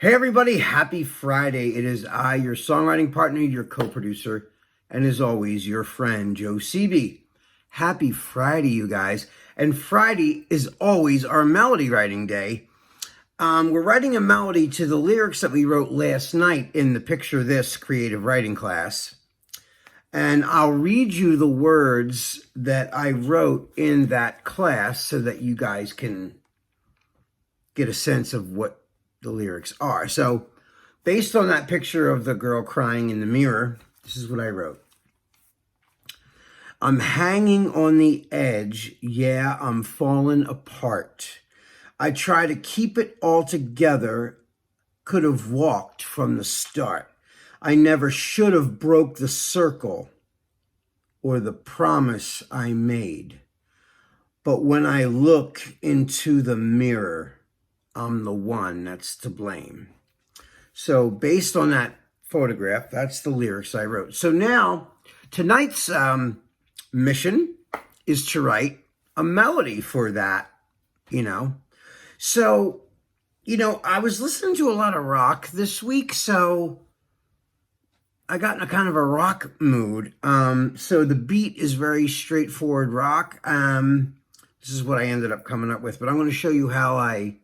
Hey everybody, happy Friday. It is I, your songwriting partner, your co-producer, and as always, your friend, Joe Seeby. Happy Friday, you guys. And Friday is always our melody writing day. We're writing a melody to the lyrics that we wrote last night in the Picture This creative writing class. And I'll read you the words that I wrote in that class so that you guys can get a sense of what the lyrics are. So based on that picture of the girl crying in the mirror, this is what I wrote. I'm hanging on the edge, yeah, I'm falling apart. I try to keep it all together, could have walked from the start. I never should have broke the circle or the promise I made. But when I look into the mirror, I'm the one that's to blame. So based on that photograph, that's the lyrics I wrote. So now, tonight's mission is to write a melody for that, So, I was listening to a lot of rock this week, so I got in a kind of a rock mood. So the beat is very straightforward rock. This is what I ended up coming up with, but I'm going to show you how I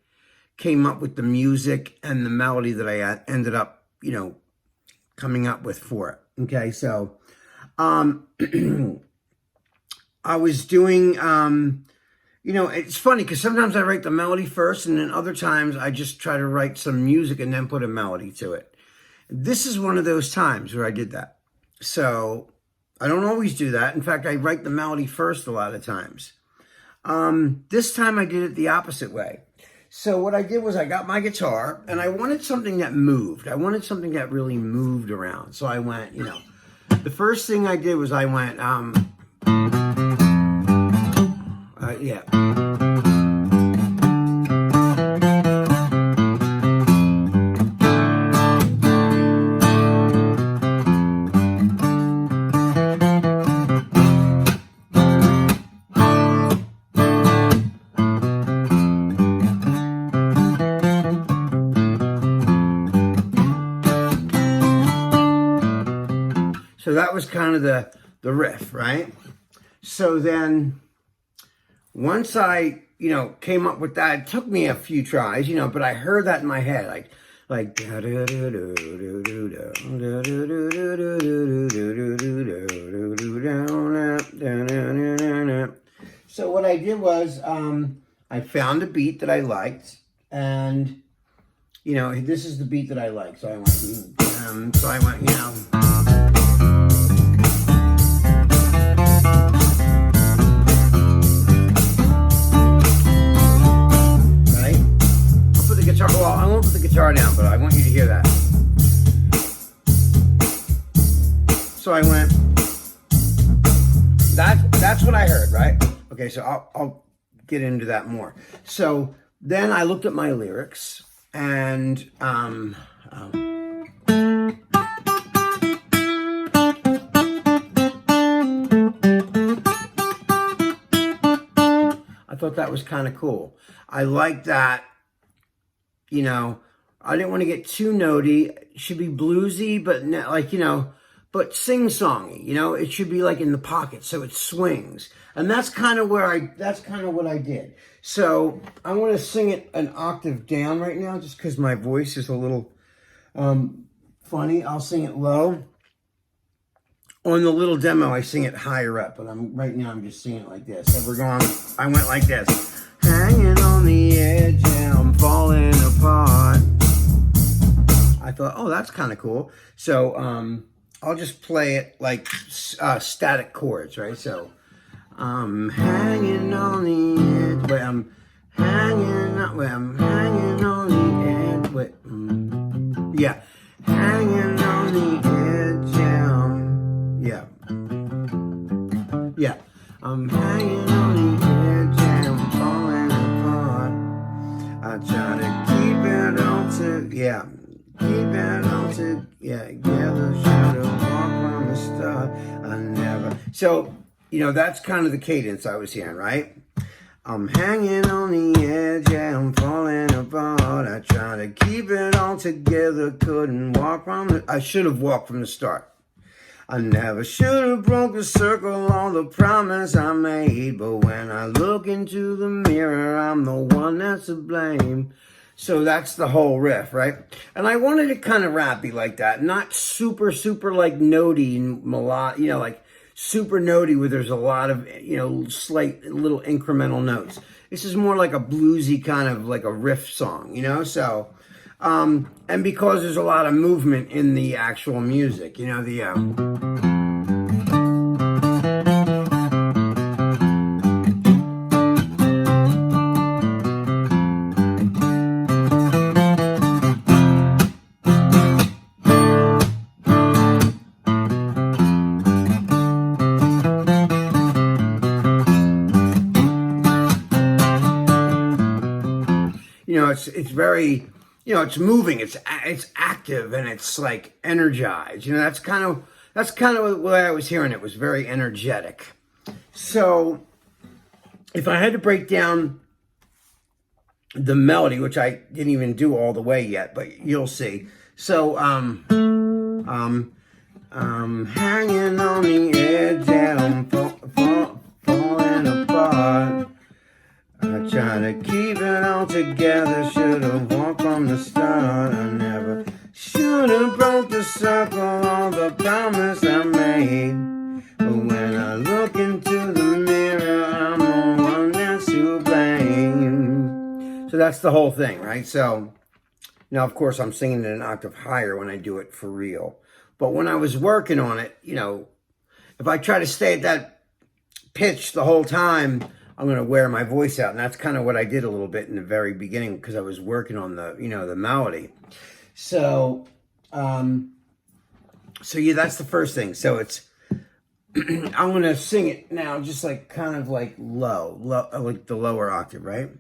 came up with the music and the melody that I ended up, coming up with for it. Okay, so I was doing, it's funny because sometimes I write the melody first and then other times I just try to write some music and then put a melody to it. This is one of those times where I did that. So I don't always do that. In fact, I write the melody first a lot of times. This time I did it the opposite way. So what I did was I got my guitar and I wanted something that moved. I wanted something that really moved around. So I went, the first thing I did was I went, yeah. So that was kind of the riff, right? So then once I, came up with that, it took me a few tries, but I heard that in my head, like so what I did was I found a beat that I liked, and this is the beat that I like. So I went, Well, I won't put the guitar down, but I want you to hear that. So I went, that's what I heard, right? Okay, so I'll get into that more. So then I looked at my lyrics, and I thought that was kind of cool. I liked that. I didn't want to get too notey. It should be bluesy, but but sing-songy. It should be like in the pocket, so it swings. And that's kind of what I did. So I want to sing it an octave down right now, just because my voice is a little funny. I'll sing it low. On the little demo, I sing it higher up, but right now I'm just singing it like this. So I went like this. Hanging on the edge and I'm falling apart. I thought, oh, that's kind of cool. So I'll just play it like static chords, right? So I'm hanging on the edge. Wait, I'm hanging on the edge. Wait, yeah, hanging on the edge. Yeah, I'm hanging on the edge and I'm falling apart. I try to keep it all together, should have walked from the start. I never. So, that's kind of the cadence I was hearing, right? I'm hanging on the edge, yeah, I'm falling apart. I try to keep it all together, couldn't walk from the... I should have walked from the start. I never should have broke the circle, all the promise I made. But when I look into the mirror, I'm the one that's to blame. So that's the whole riff, right? And I wanted it kind of rappy like that. Not super, super like notey and melodic, you know, like super notey where there's a lot of, you know, slight little incremental notes. This is more like a bluesy kind of like a riff song, you know? So, and because there's a lot of movement in the actual music, you know, the, you know, it's very, you know, it's moving, it's active, and it's like energized. You know, that's kind of the way I was hearing it. It was very energetic. So if I had to break down the melody, which I didn't even do all the way yet, but you'll see. So hanging on the edge, yeah, I'm falling apart. I try to keep it all together, should've walked from the start. I never should've broke the circle, all the promise I made. But when I look into the mirror, I'm the one that's to blame. So that's the whole thing, right? So now, of course, I'm singing it an octave higher when I do it for real. But when I was working on it, you know, if I try to stay at that pitch the whole time, I'm going to wear my voice out. And that's kind of what I did a little bit in the very beginning because I was working on the, you know, the melody. So, so yeah, that's the first thing. So it's, I'm going to sing it now, just like kind of like low, like the lower octave, right?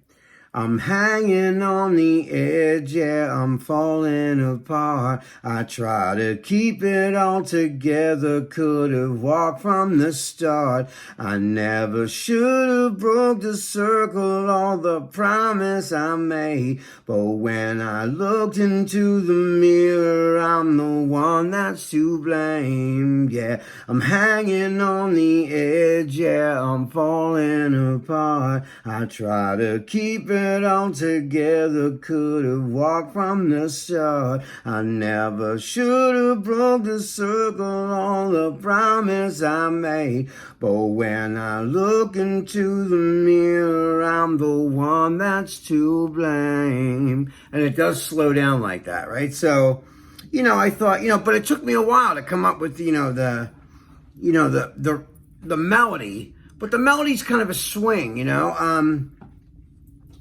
I'm hanging on the edge, yeah, I'm falling apart. I try to keep it all together, could have walked from the start. I never should have broke the circle, all the promise I made. But when I looked into the mirror, I'm the one that's to blame. Yeah, I'm hanging on the edge, yeah, I'm falling apart. I try to keep it all together, could have walked from the start. I never should have broke the circle, all the promise I made. But when I look into the mirror, I'm the one that's to blame. And it does slow down like that, right? So, you know, I thought, you know, but it took me a while to come up with, you know, the melody. But the melody's kind of a swing, you know.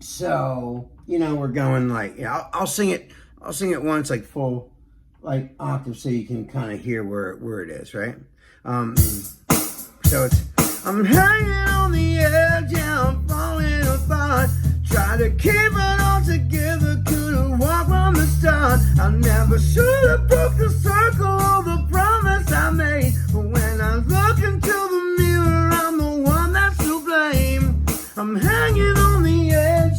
So, you know, we're going like, yeah, I'll sing it once, like full, like octave, so you can kind of hear where it is, right? So it's, I'm hanging on the edge, yeah, I'm falling apart. Try to keep it all together, couldn't walk from the start. I never should have broke the circle, all the promise I made. But when I look into the mirror, I'm the one that's to blame. I'm hanging on the edge.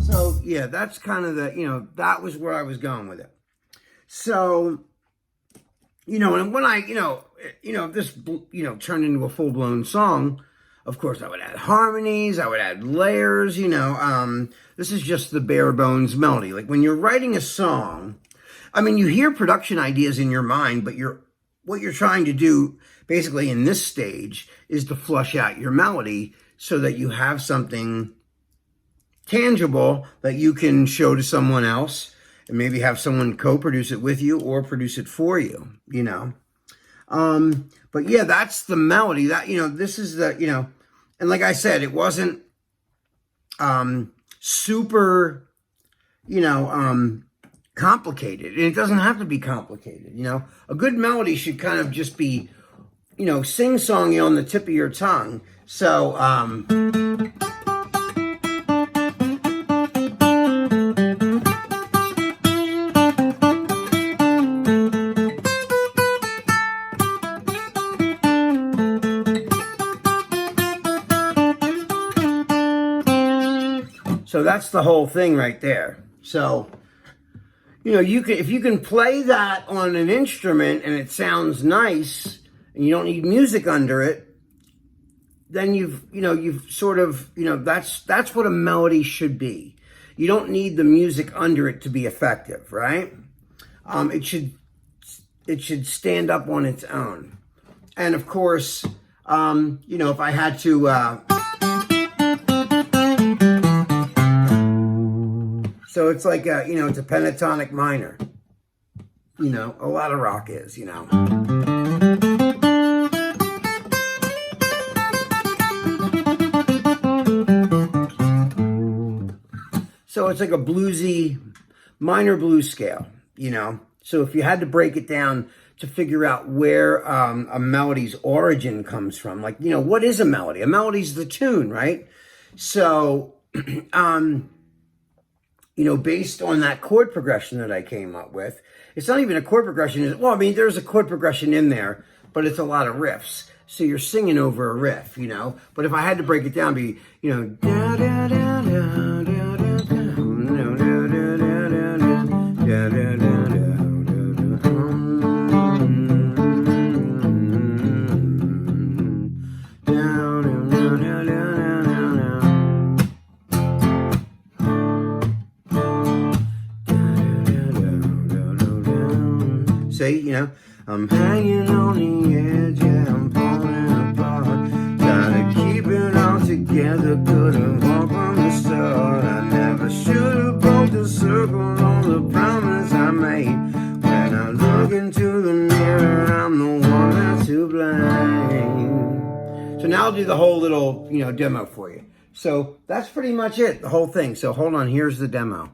So, yeah, that's kind of the, you know, that was where I was going with it. So, you know, and when I, you know, this, you know, turned into a full-blown song, of course, I would add harmonies, I would add layers, you know. This is just the bare bones melody. Like, when you're writing a song, I mean, you hear production ideas in your mind, but what you're trying to do, basically, in this stage, is to flush out your melody so that you have something tangible that you can show to someone else and maybe have someone co-produce it with you or produce it for you, you know. But yeah, that's the melody that, you know, this is the, you know, and like I said, it wasn't, super, you know, complicated, and it doesn't have to be complicated, you know. A good melody should kind of just be, you know, sing-songy on the tip of your tongue. So, So that's the whole thing right there. So, you know, if you can play that on an instrument and it sounds nice and you don't need music under it, then you've sort of, that's what a melody should be. You don't need the music under it to be effective, right? It should stand up on its own. And of course, if I had to, so it's like it's a pentatonic minor. A lot of rock is, So it's like a bluesy, minor blues scale, So if you had to break it down to figure out where a melody's origin comes from, like, what is a melody? A melody's the tune, right? So, based on that chord progression that I came up with, it's not even a chord progression. Well, I mean, there's a chord progression in there, but it's a lot of riffs. So you're singing over a riff, But if I had to break it down, it'd be, da da da da da da da, da da da da da da da. Say, I'm hanging on the edge, yeah, I'm falling apart. Gotta keep it all together, couldn't walk on the start. I never should have broke the circle on the promise I made. When I look into the mirror, I'm the one that's to blame. So now I'll do the whole little, demo for you. So that's pretty much it, the whole thing. So hold on, here's the demo.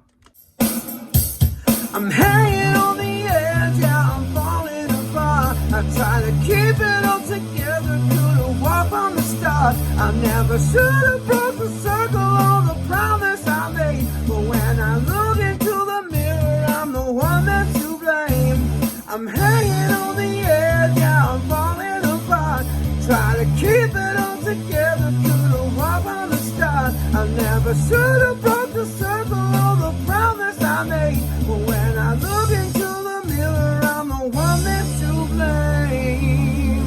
I'm hanging on the edge, yeah, I'm falling apart. I try to keep it all together, couldn't walk on the start. I never should have broke the circle on the promise I made. But when I look into the mirror, I'm the one that's to blame. I'm hanging on the edge, yeah, I'm falling apart. Try to keep it all together, couldn't walk on the start. I never should have broke the circle on the promise I made. But when I look into the mirror, I'm the one that's to blame.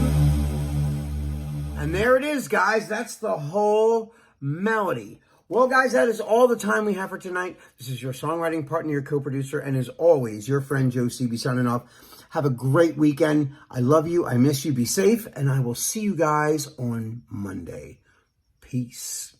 And there it is, guys. That's the whole melody. Well, guys, that is all the time we have for tonight. This is your songwriting partner, your co-producer, and as always, your friend Joe Seeby signing off. Have a great weekend. I love you. I miss you. Be safe. And I will see you guys on Monday. Peace.